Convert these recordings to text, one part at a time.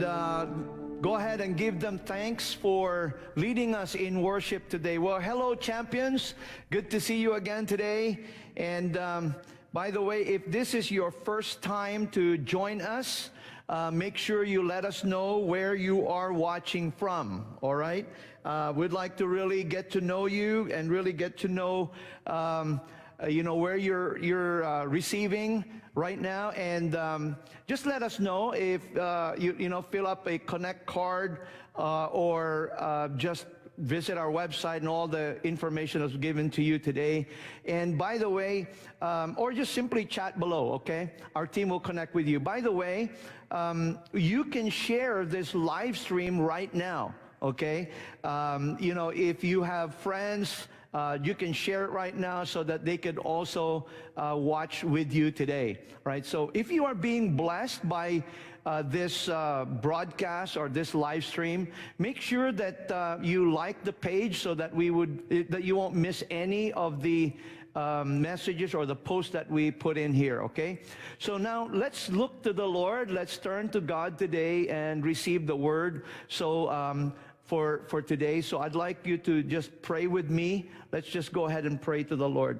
and go ahead and give them thanks for leading us in worship today. Well, hello, champions. Good to see you again today. And by the way, if this is your first time to join us, make sure you let us know where you are watching from, all right? We'd like to really get to know you and really get to know where you're receiving right now, and just let us know if you fill up a connect card or just visit our website and all the information that's given to you today. And by the way, or just simply chat below, okay? Our team will connect with you. By the way, you can share this live stream right now, okay? If you have friends, you can share it right now so that they could also watch with you today, right? So if you are being blessed by this broadcast or this live stream, make sure that you like the page so that you won't miss any of the messages or the posts that we put in here, okay? So now let's look to the Lord. Let's turn to God today and receive the word. So for today. So I'd like you to just pray with me. Let's just go ahead and pray to the Lord.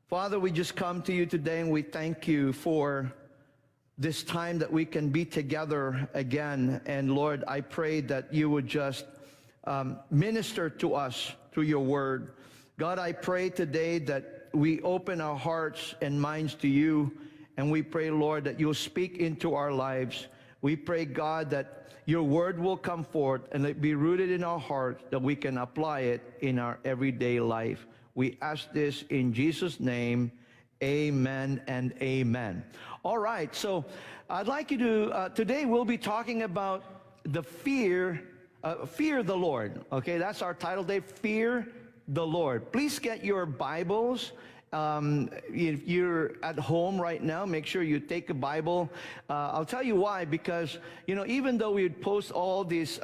Father, we just come to you today and we thank you for this time that we can be together again. And Lord, I pray that you would just minister to us through your word. God, I pray today that we open our hearts and minds to you, and we pray, Lord, that you'll speak into our lives. We pray, God, that your word will come forth and it be rooted in our hearts, that we can apply it in our everyday life. We ask this in Jesus' name. Amen and amen. All right, so I'd like you to, today we'll be talking about the fear the Lord. Okay, that's our title today, Fear the Lord. Please get your Bibles. If you're at home right now, make sure you take a Bible. I'll tell you why, because, even though we would post all these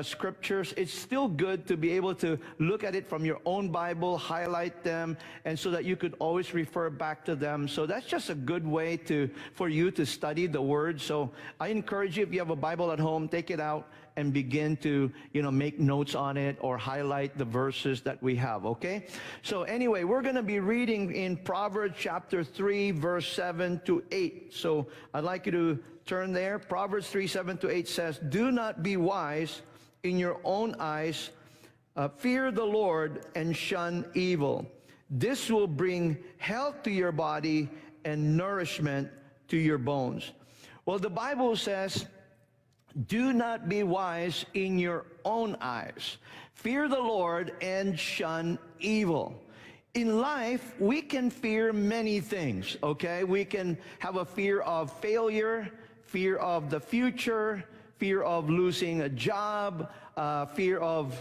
scriptures, it's still good to be able to look at it from your own Bible, highlight them, and so that you could always refer back to them. So that's just a good way for you to study the Word. So I encourage you, if you have a Bible at home, take it out and begin to, make notes on it or highlight the verses that we have, okay? So anyway, we're going to be reading in Proverbs chapter 3, verse 7 to 8. So I'd like you to turn there. Proverbs 3, 7 to 8 says, "Do not be wise in your own eyes. Fear the Lord and shun evil. This will bring health to your body and nourishment to your bones." Well, the Bible says, do not be wise in your own eyes. Fear the Lord and shun evil. In life, we can fear many things, okay? We can have a fear of failure, fear of the future, fear of losing a job, fear of,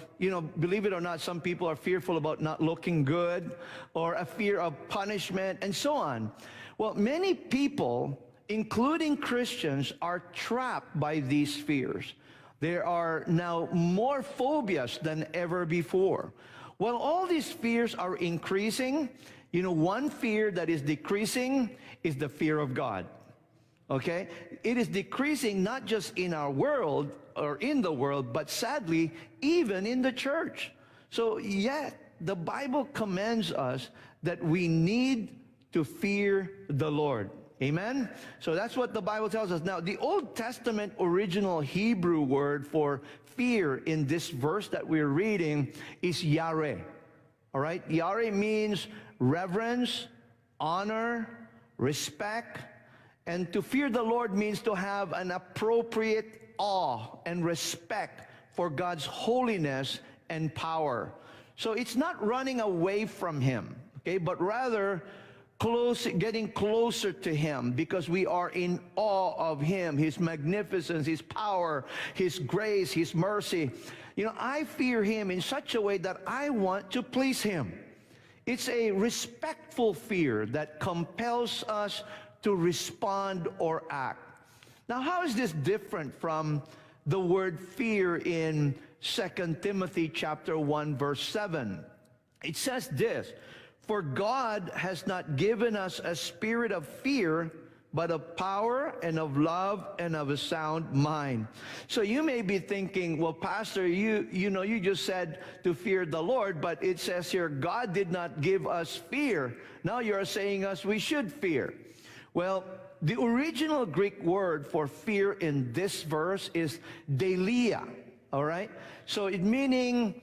believe it or not, some people are fearful about not looking good, or a fear of punishment, and so on. Well, many people, including Christians, are trapped by these fears. There are now more phobias than ever before. Well, all these fears are increasing. One fear that is decreasing is the fear of God. Okay? It is decreasing not just in our world or in the world, but sadly, even in the church. So yet, the Bible commands us that we need to fear the Lord. Amen? So that's what the Bible tells us. Now, the Old Testament original Hebrew word for fear in this verse that we're reading is yareh. All right? Yareh means reverence, honor, respect. And to fear the Lord means to have an appropriate awe and respect for God's holiness and power. So it's not running away from Him, okay, but rather getting closer to Him, because we are in awe of Him, His magnificence, His power, His grace, His mercy. I fear Him in such a way that I want to please Him. It's a respectful fear that compels us to respond or act. Now, how is this different from the word fear in 2 Timothy chapter 1, verse 7? It says this, "For God has not given us a spirit of fear, but of power and of love and of a sound mind. So you may be thinking, well, Pastor, you just said to fear the Lord, but it says here, God did not give us fear. Now you're saying us we should fear. Well, the original Greek word for fear in this verse is deilia, all right? So it meaning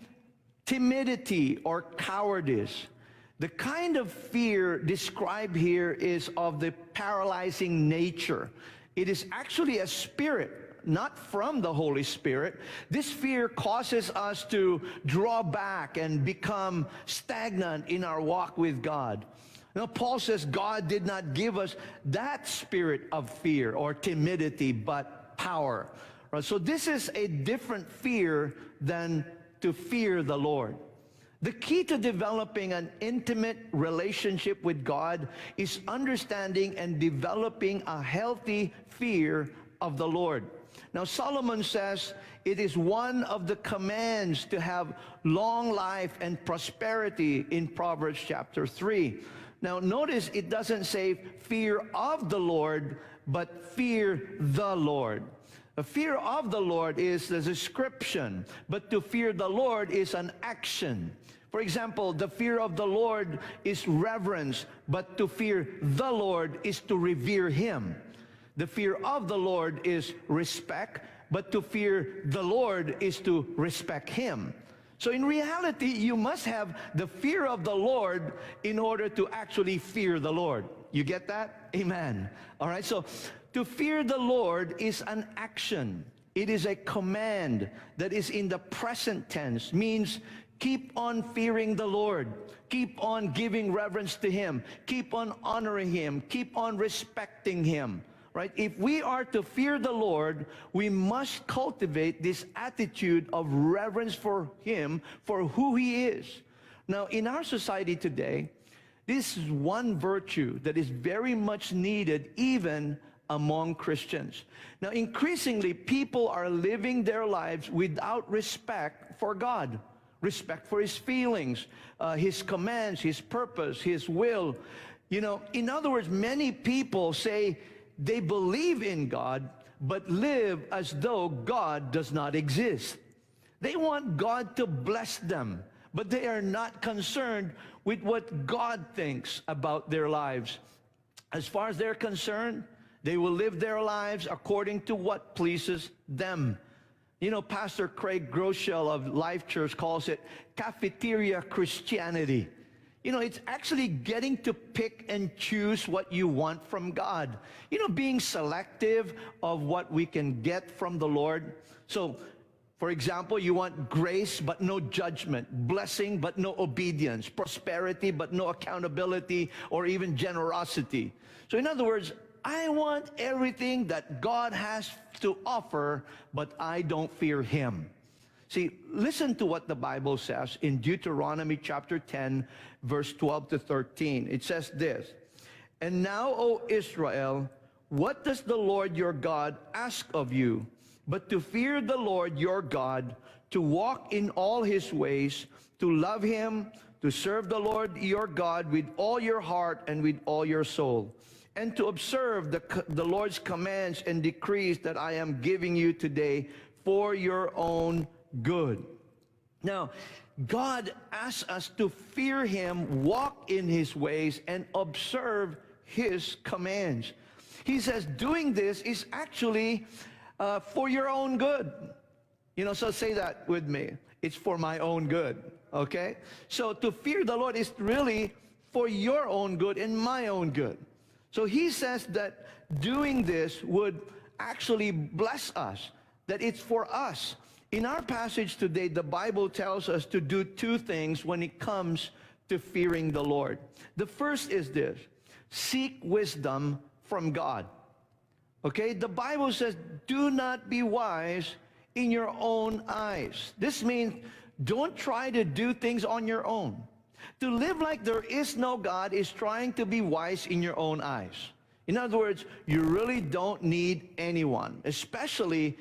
timidity or cowardice. The kind of fear described here is of the paralyzing nature. It is actually a spirit, not from the Holy Spirit. This fear causes us to draw back and become stagnant in our walk with God. Now, Paul says God did not give us that spirit of fear or timidity, but power. Right? So this is a different fear than to fear the Lord. The key to developing an intimate relationship with God is understanding and developing a healthy fear of the Lord. Now, Solomon says it is one of the commands to have long life and prosperity in Proverbs chapter 3. Now, notice it doesn't say fear of the Lord, but fear the Lord. The fear of the Lord is the description, but to fear the Lord is an action. For example, the fear of the Lord is reverence, but to fear the Lord is to revere Him. The fear of the Lord is respect, but to fear the Lord is to respect Him. So in reality, you must have the fear of the Lord in order to actually fear the Lord. You get that? Amen. All right, so to fear the Lord is an action. It is a command that is in the present tense, means keep on fearing the Lord. Keep on giving reverence to Him. Keep on honoring Him. Keep on respecting Him. Right? If we are to fear the Lord, we must cultivate this attitude of reverence for Him, for who He is. Now, in our society today, this is one virtue that is very much needed even among Christians. Now, increasingly, people are living their lives without respect for God. Respect for His feelings, His commands, His purpose, His will. You know, in other words, many people say they believe in God, but live as though God does not exist. They want God to bless them, but they are not concerned with what God thinks about their lives. As far as they're concerned, they will live their lives according to what pleases them. You know, Pastor Craig Groeschel of Life Church calls it cafeteria Christianity. You know, it's actually getting to pick and choose what you want from God. You know, being selective of what we can get from the Lord. So, for example, you want grace but no judgment, blessing but no obedience, prosperity but no accountability or even generosity. So in other words, I want everything that God has to offer, but I don't fear Him. See, listen to what the Bible says in Deuteronomy chapter 10, verse 12 to 13. It says this, "And now, O Israel, what does the Lord your God ask of you? But to fear the Lord your God, to walk in all His ways, to love Him, to serve the Lord your God with all your heart and with all your soul, and to observe the Lord's commands and decrees that I am giving you today for your own good." Now, God asks us to fear Him, walk in His ways, and observe His commands. He says doing this is actually for your own good. You know, so say that with me. It's for my own good, okay? So to fear the Lord is really for your own good and my own good. So He says that doing this would actually bless us, that it's for us. In our passage today, the Bible tells us to do two things when it comes to fearing the Lord. The first is this: seek wisdom from God. Okay? The Bible says, do not be wise in your own eyes. This means don't try to do things on your own. To live like there is no God is trying to be wise in your own eyes. In other words, you really don't need anyone, especially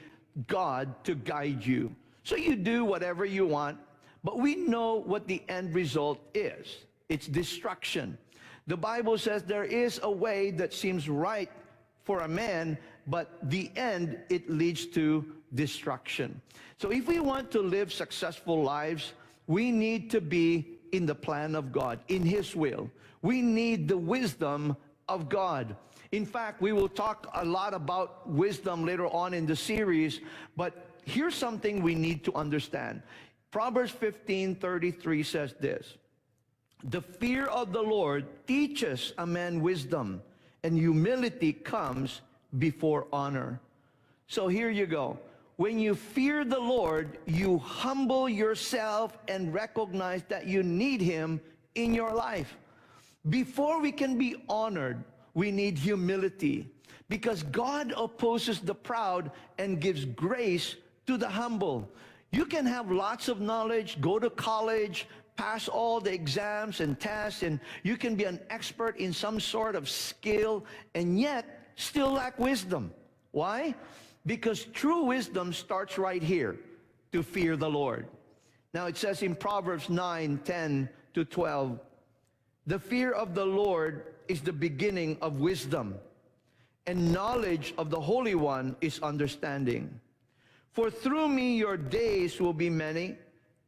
God, to guide you. So you do whatever you want, but we know what the end result is. It's destruction. The Bible says there is a way that seems right for a man, but the end, it leads to destruction. So if we want to live successful lives, we need to be in the plan of God, in His will. We need the wisdom of God. In fact, we will talk a lot about wisdom later on in the series, but here's something we need to understand. Proverbs 15:33 says this: "The fear of the Lord teaches a man wisdom, and humility comes before honor." So here you go. When you fear the Lord, you humble yourself and recognize that you need Him in your life. Before we can be honored, we need humility, because God opposes the proud and gives grace to the humble. You can have lots of knowledge, go to college, pass all the exams and tests, and you can be an expert in some sort of skill, and yet still lack wisdom. Why? Because true wisdom starts right here, to fear the Lord. Now it says in Proverbs 9:10-12, "The fear of the Lord is the beginning of wisdom, and knowledge of the Holy One is understanding. For through me your days will be many,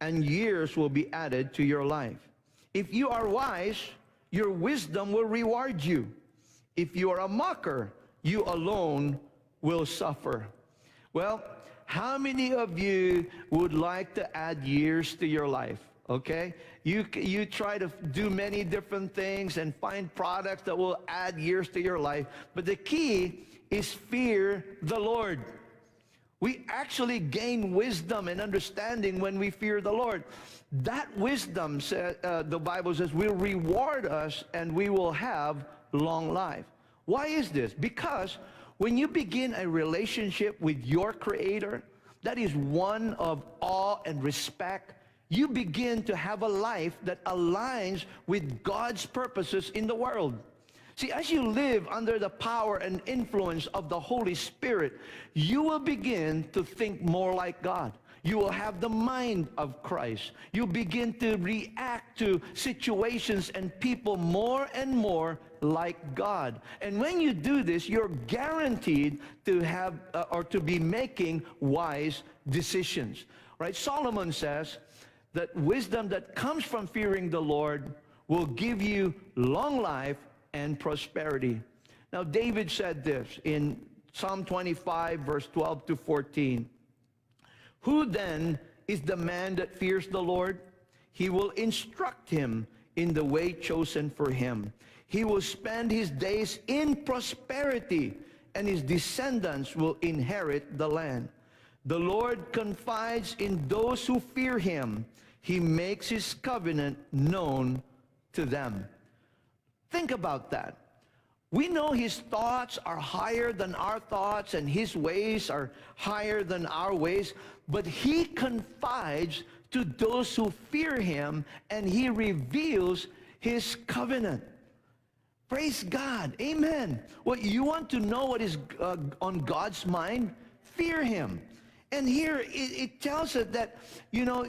and years will be added to your life. If you are wise, your wisdom will reward you. If you are a mocker, you alone will suffer." Well, how many of you would like to add years to your life? Okay? You try to do many different things and find products that will add years to your life, but the key is fear the Lord. We actually gain wisdom and understanding when we fear the Lord. That wisdom, the Bible says, will reward us, and we will have long life. Why is this? Because when you begin a relationship with your Creator, that is one of awe and respect, you begin to have a life that aligns with God's purposes in the world. See, as you live under the power and influence of the Holy Spirit, you will begin to think more like God. You will have the mind of Christ. You begin to react to situations and people more and more like God. And when you do this, you're guaranteed to have or to be making wise decisions. Right? Solomon says that wisdom that comes from fearing the Lord will give you long life and prosperity. Now, David said this in Psalm 25, verse 12-14. "Who then is the man that fears the Lord? He will instruct him in the way chosen for him. He will spend his days in prosperity, and his descendants will inherit the land. The Lord confides in those who fear him. He makes his covenant known to them." Think about that. We know his thoughts are higher than our thoughts, and his ways are higher than our ways, but he confides to those who fear him, and he reveals his covenant. Praise God. Amen. What you want to know what is on God's mind? Fear him. And here it tells us that, you know,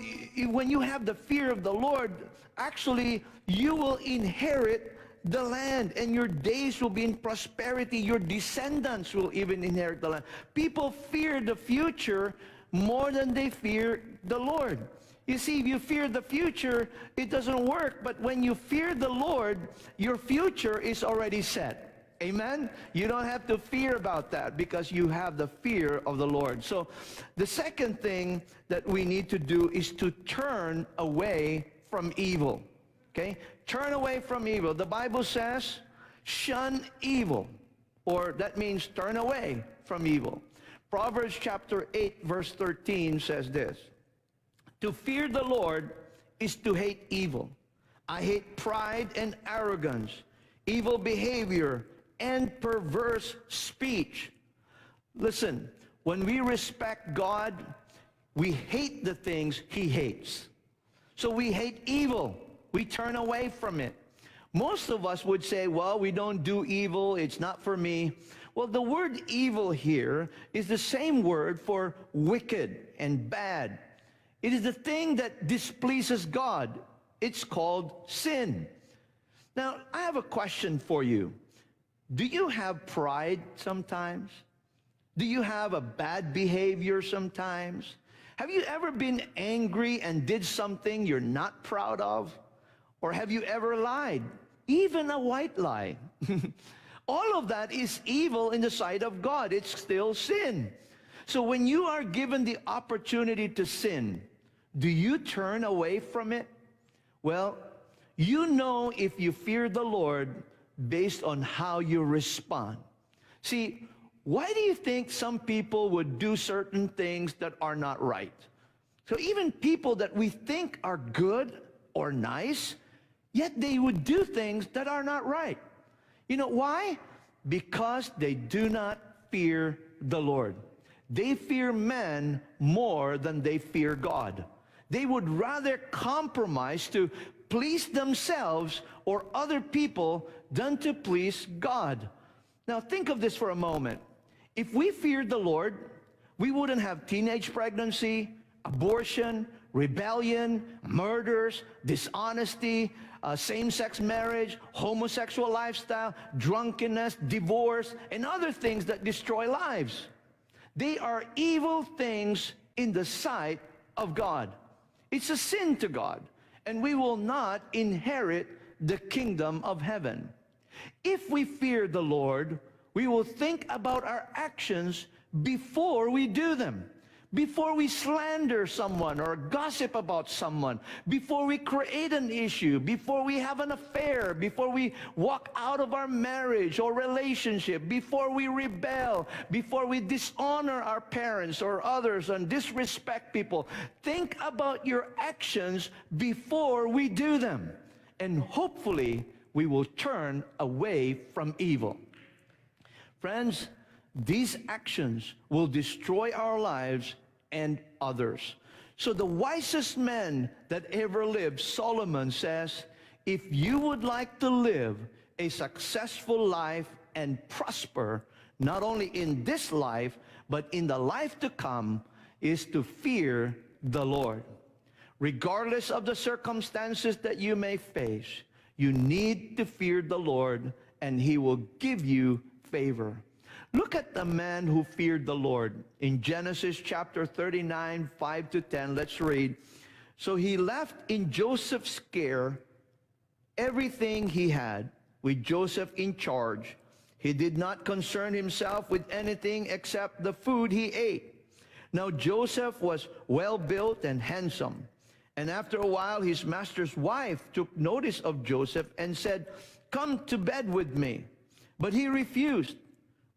when you have the fear of the Lord, actually you will inherit the land, and your days will be in prosperity. Your descendants will even inherit the land. People fear the future more than they fear the Lord. You see, if you fear the future, it doesn't work. But when you fear the Lord, your future is already set. Amen? You don't have to fear about that because you have the fear of the Lord. So the second thing that we need to do is to turn away from evil. Okay? Turn away from evil. The Bible says, shun evil, or that means turn away from evil. Proverbs chapter 8, verse 13 says this: "To fear the Lord is to hate evil. I hate pride and arrogance, evil behavior, and perverse speech." Listen, when we respect God, we hate the things He hates. So we hate evil. We turn away from it. Most of us would say, well, we don't do evil, it's not for me. Well, the word evil here is the same word for wicked and bad. It is the thing that displeases God. It's called sin. Now, I have a question for you. Do you have pride sometimes? Do you have a bad behavior sometimes? Have you ever been angry and did something you're not proud of? Or have you ever lied? Even a white lie. All of that is evil in the sight of God. It's still sin. So when you are given the opportunity to sin, do you turn away from it? Well, you know if you fear the Lord based on how you respond. See, why do you think some people would do certain things that are not right? So even people that we think are good or nice, yet they would do things that are not right. You know why? Because they do not fear the Lord. They fear man more than they fear God. They would rather compromise to please themselves or other people than to please God. Now think of this for a moment. If we feared the Lord, we wouldn't have teenage pregnancy, abortion, rebellion, murders, dishonesty, same-sex marriage, homosexual lifestyle, drunkenness, divorce, and other things that destroy lives. They are evil things in the sight of God. It's a sin to God, and we will not inherit the kingdom of heaven. If we fear the Lord, we will think about our actions before we do them. Before we slander someone or gossip about someone, before we create an issue, before we have an affair, before we walk out of our marriage or relationship, before we rebel, before we dishonor our parents or others and disrespect people, think about your actions before we do them. And hopefully, we will turn away from evil. Friends, these actions will destroy our lives and others. So the wisest man that ever lived, Solomon, says, if you would like to live a successful life and prosper, not only in this life, but in the life to come, is to fear the Lord. Regardless of the circumstances that you may face, you need to fear the Lord, and He will give you favor. Look at the man who feared the Lord. In Genesis chapter 39, 5 to 10, let's read. So he left in Joseph's care everything he had, with Joseph in charge. He did not concern himself with anything except the food he ate. Now Joseph was well built and handsome. And after a while, his master's wife took notice of Joseph and said, "Come to bed with me." But he refused.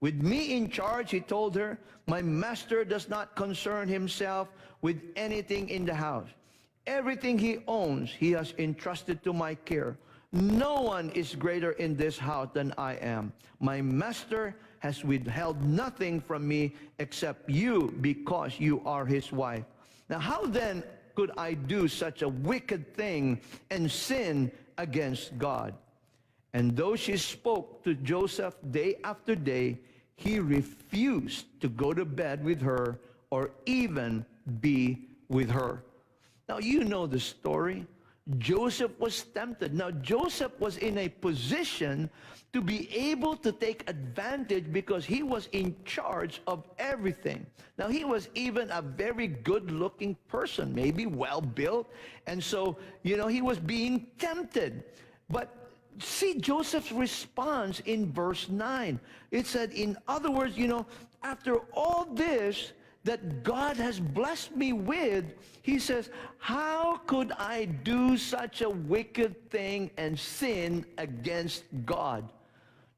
"With me in charge," he told her, "my master does not concern himself with anything in the house. Everything he owns, he has entrusted to my care. No one is greater in this house than I am. My master has withheld nothing from me except you, because you are his wife. Now how then could I do such a wicked thing and sin against God?" And though she spoke to Joseph day after day, he refused to go to bed with her or even be with her. Now, you know the story. Joseph was tempted. Now, Joseph was in a position to be able to take advantage because he was in charge of everything. Now, he was even a very good-looking person, maybe well-built. And so, you know, he was being tempted. But see Joseph's response in verse 9. It said, in other words, you know, after all this that God has blessed me with, he says, how could I do such a wicked thing and sin against God?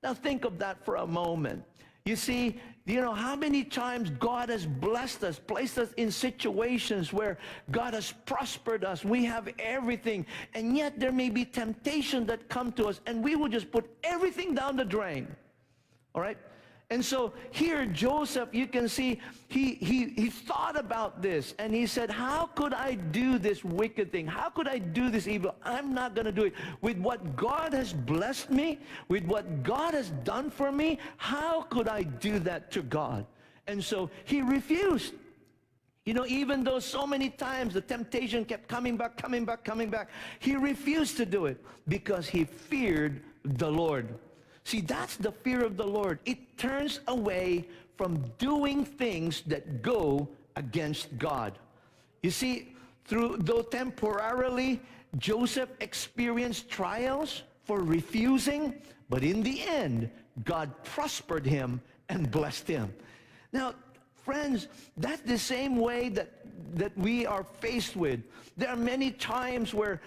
Now think of that for a moment. You see, you know, how many times God has blessed us, placed us in situations where God has prospered us. We have everything, and yet there may be temptation that come to us, and we will just put everything down the drain. All right? And so here, Joseph, you can see, he thought about this, and he said, how could I do this wicked thing? How could I do this evil? I'm not going to do it. With what God has blessed me, with what God has done for me, how could I do that to God? And so he refused. You know, even though so many times the temptation kept coming back, coming back, coming back, he refused to do it because he feared the Lord. See, that's the fear of the Lord. It turns away from doing things that go against God. You see, though temporarily Joseph experienced trials for refusing, but in the end, God prospered him and blessed him. Now, friends, that's the same way that we are faced with. There are many times where,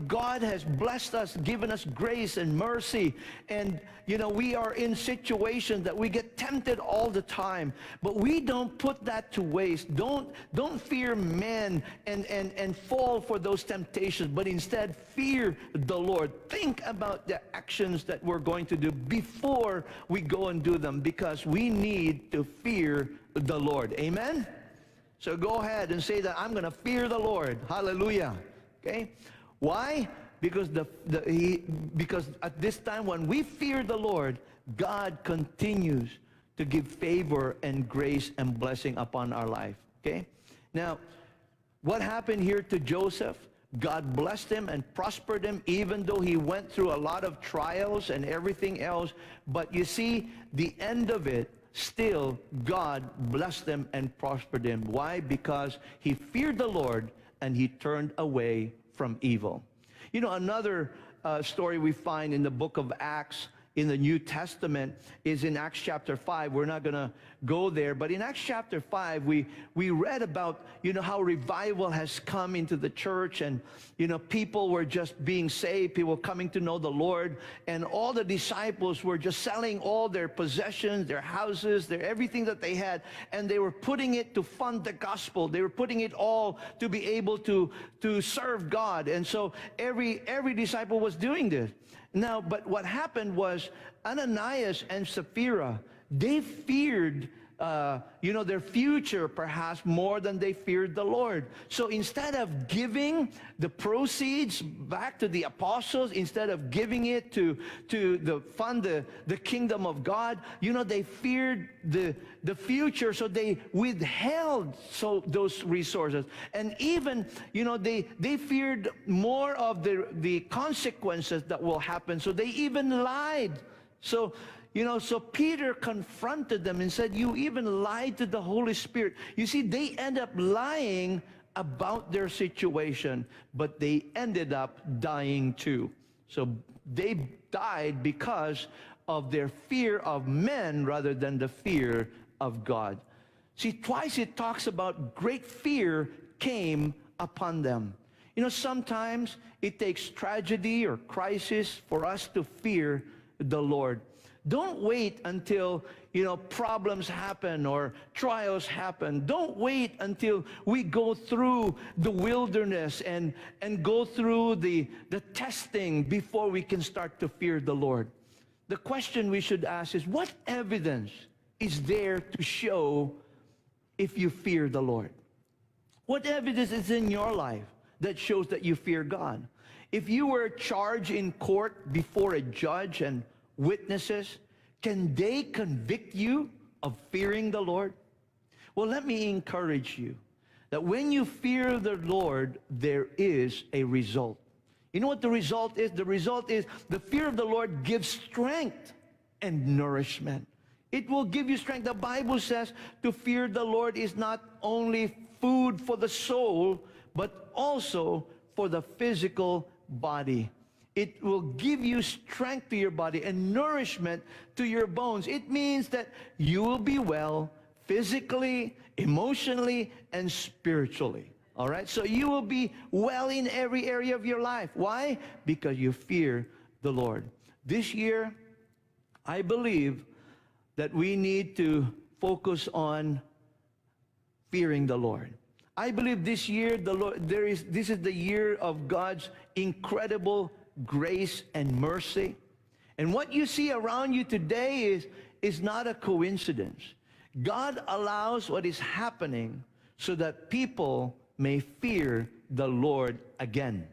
God has blessed us, given us grace and mercy, and, we are in situations that we get tempted all the time, but we don't put that to waste. Don't fear men and fall for those temptations, but instead fear the Lord. Think about the actions that we're going to do before we go and do them, because we need to fear the Lord. Amen? So go ahead and say that I'm going to fear the Lord. Hallelujah. Okay? Why? Because because at this time when we fear the Lord, God continues to give favor and grace and blessing upon our life. Okay? Now, what happened here to Joseph? God blessed him and prospered him, even though he went through a lot of trials and everything else. But you see, the end of it, still, God blessed him and prospered him. Why? Because he feared the Lord and he turned away from evil. Another story we find in the book of Acts in the New Testament is in Acts chapter 5. We're not going to go there, but in Acts chapter 5, we read about, how revival has come into the church, and, people were just being saved, people coming to know the Lord, and all the disciples were just selling all their possessions, their houses, everything that they had, and they were putting it to fund the gospel. They were putting it all to be able to serve God. And so every disciple was doing this. Now, but what happened was Ananias and Sapphira, they feared, their future perhaps more than they feared the Lord. So instead of giving the proceeds back to the apostles, instead of giving it to fund the kingdom of God, they feared the future, so they withheld those resources. And even, they feared more of the consequences that will happen, so they even lied. So Peter confronted them and said, you even lied to the Holy Spirit. You see, they end up lying about their situation, but they ended up dying too. So they died because of their fear of men rather than the fear of God. See, twice it talks about great fear came upon them. Sometimes it takes tragedy or crisis for us to fear the Lord. Don't wait until, problems happen or trials happen. Don't wait until we go through the wilderness and go through the testing before we can start to fear the Lord. The question we should ask is, what evidence is there to show if you fear the Lord? What evidence is in your life that shows that you fear God? If you were charged in court before a judge and witnesses, can they convict you of fearing the Lord? Well, let me encourage you that when you fear the Lord, there is a result. You know what the result is? The result is the fear of the Lord gives strength and nourishment. It will give you strength. The Bible says to fear the Lord is not only food for the soul, but also for the physical body. It will give you strength to your body and nourishment to your bones. It means that you will be well physically, emotionally, and spiritually. All right? So you will be well in every area of your life. Why? Because you fear the Lord. This year, I believe that we need to focus on fearing the Lord. I believe this year, this is the year of God's incredible grace and mercy. And what you see around you today is not a coincidence. God allows what is happening so that people may fear the Lord again.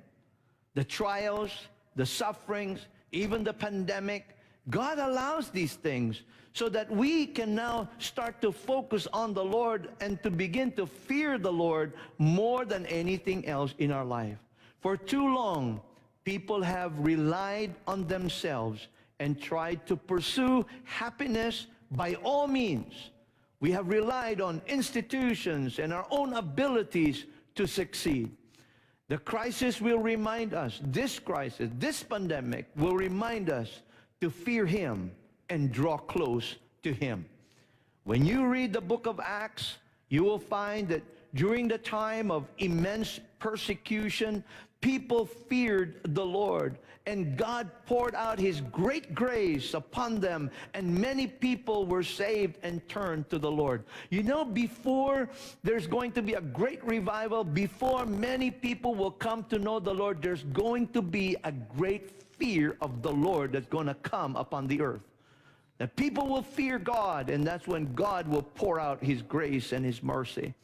The trials, the sufferings, even the pandemic, God allows these things so that we can now start to focus on the Lord and to begin to fear the Lord more than anything else in our life. For too long, people have relied on themselves and tried to pursue happiness by all means. We have relied on institutions and our own abilities to succeed. The crisis will remind us, this crisis, this pandemic will remind us to fear Him and draw close to Him. When you read the book of Acts, you will find that during the time of immense persecution, people feared the Lord, and God poured out His great grace upon them, and many people were saved and turned to the Lord. You know, before there's going to be a great revival, before many people will come to know the Lord, there's going to be a great fear of the Lord that's going to come upon the earth. That people will fear God, and that's when God will pour out His grace and His mercy.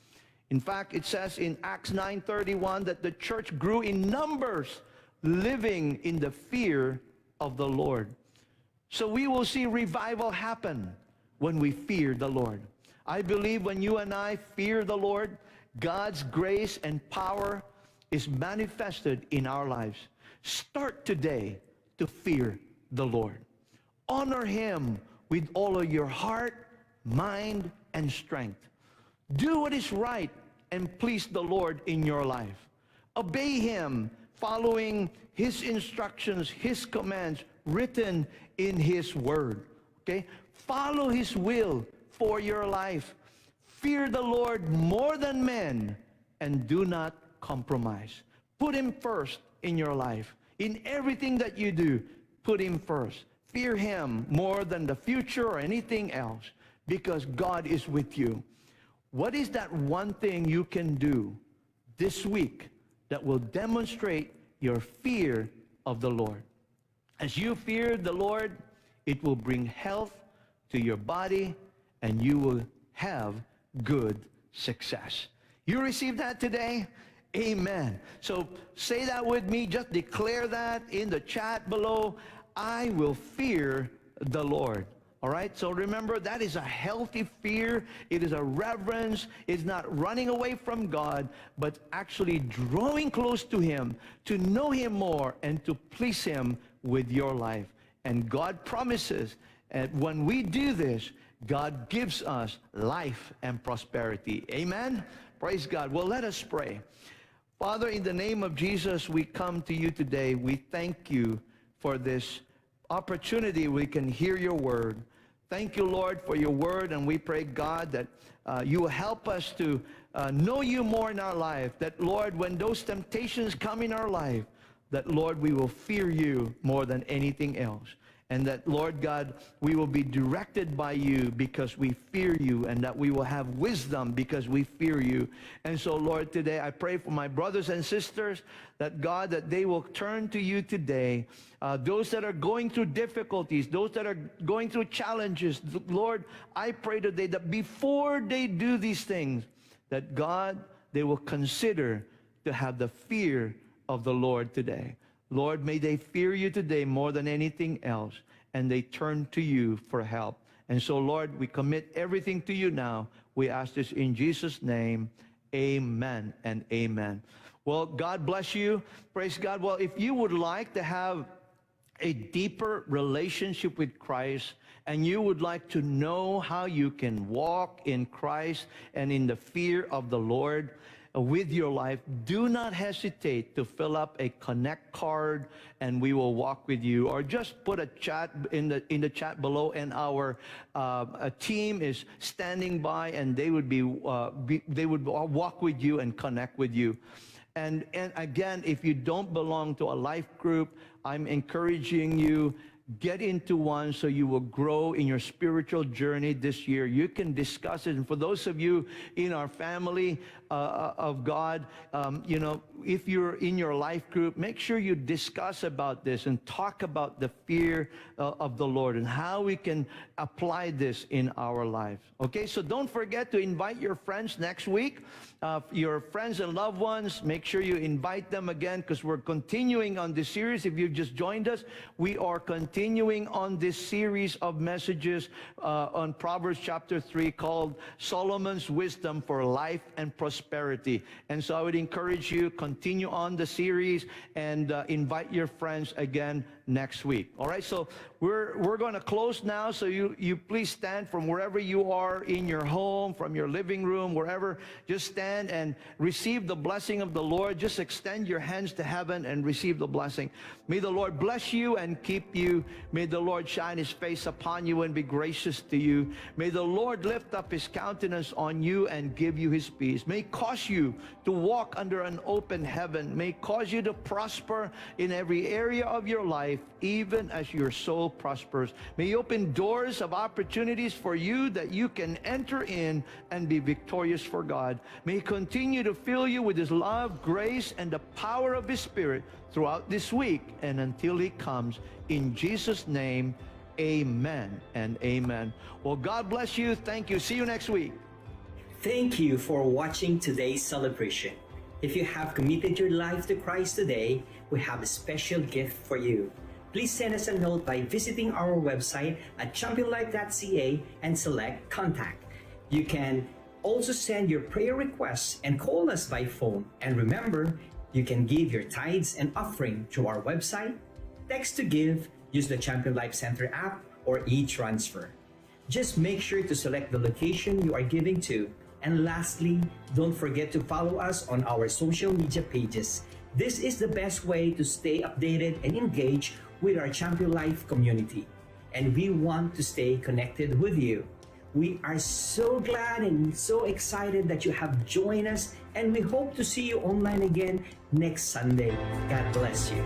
In fact, it says in Acts 9:31 that the church grew in numbers, living in the fear of the Lord. So we will see revival happen when we fear the Lord. I believe when you and I fear the Lord, God's grace and power is manifested in our lives. Start today to fear the Lord. Honor Him with all of your heart, mind, and strength. Do what is right and please the Lord in your life. Obey Him, following His instructions, His commands written in His Word. Okay? Follow His will for your life. Fear the Lord more than men, and do not compromise. Put Him first in your life. In everything that you do, put Him first. Fear Him more than the future or anything else, because God is with you. What is that one thing you can do this week that will demonstrate your fear of the Lord? As you fear the Lord, it will bring health to your body, and you will have good success. You receive that today? Amen. So say that with me. Just declare that in the chat below. I will fear the Lord. All right? So remember, that is a healthy fear. It is a reverence. It's not running away from God, but actually drawing close to Him, to know Him more, and to please Him with your life. And God promises, and when we do this, God gives us life and prosperity. Amen? Praise God. Well, let us pray. Father, in the name of Jesus, we come to you today. We thank you for this opportunity we can hear your word. Thank you, Lord, for your word, and we pray, God, that you will help us to know you more in our life, that, Lord, when those temptations come in our life, that, Lord, we will fear you more than anything else. And that, Lord God, we will be directed by you because we fear you, and that we will have wisdom because we fear you. And so, Lord, today I pray for my brothers and sisters that, God, that they will turn to you today. Those that are going through difficulties, those that are going through challenges, Lord, I pray today that before they do these things, that, God, they will consider to have the fear of the Lord today. Lord, may they fear you today more than anything else, and they turn to you for help. And so, Lord, we commit everything to you now. We ask this in Jesus' name. Amen and amen. Well, God bless you. Praise God. Well, if you would like to have a deeper relationship with Christ, and you would like to know how you can walk in Christ and in the fear of the Lord with your life, do not hesitate to fill up a connect card, and we will walk with you. Or just put a chat in the chat below, and our a team is standing by, and they would they would walk with you and connect with you. And again, if you don't belong to a life group, I'm encouraging you, get into one so you will grow in your spiritual journey this year. You can discuss it. And for those of you in our family of God, you know, if you're in your life group, make sure you discuss about this and talk about the fear of the Lord and how we can apply this in our life. Okay, so don't forget to invite your friends next week. Your friends and loved ones, make sure you invite them again, because we're continuing on this series. If you've just joined us, we are continuing on this series of messages on Proverbs chapter 3 called Solomon's Wisdom for Life and Prosperity. And so I would encourage you, continue on the series and invite your friends again next week. All right, so we're going to close now, so you please stand from wherever you are, in your home, from your living room, wherever. Just stand and receive the blessing of the Lord. Just extend your hands to heaven and receive the blessing. May the Lord bless you and keep you. May the Lord shine his face upon you and be gracious to you. May the Lord lift up his countenance on you and give you his peace. May cause you to walk under an open heaven. May cause you to prosper in every area of your life, even as your soul prospers. May he open doors of opportunities for you that you can enter in and be victorious for God. May he continue to fill you with his love, grace, and the power of his Spirit throughout this week and until he comes. In Jesus' name, amen and amen. Well, God bless you. Thank you. See you next week. Thank you for watching today's celebration. If you have committed your life to Christ today, we have a special gift for you. Please send us a note by visiting our website at championlife.ca and select Contact. You can also send your prayer requests and call us by phone. And remember, you can give your tithes and offering through our website, text to give, use the Champion Life Center app, or e-transfer. Just make sure to select the location you are giving to. And lastly, don't forget to follow us on our social media pages. This is the best way to stay updated and engaged with our Champion Life community. And we want to stay connected with you. We are so glad and so excited that you have joined us, and we hope to see you online again next Sunday. God bless you.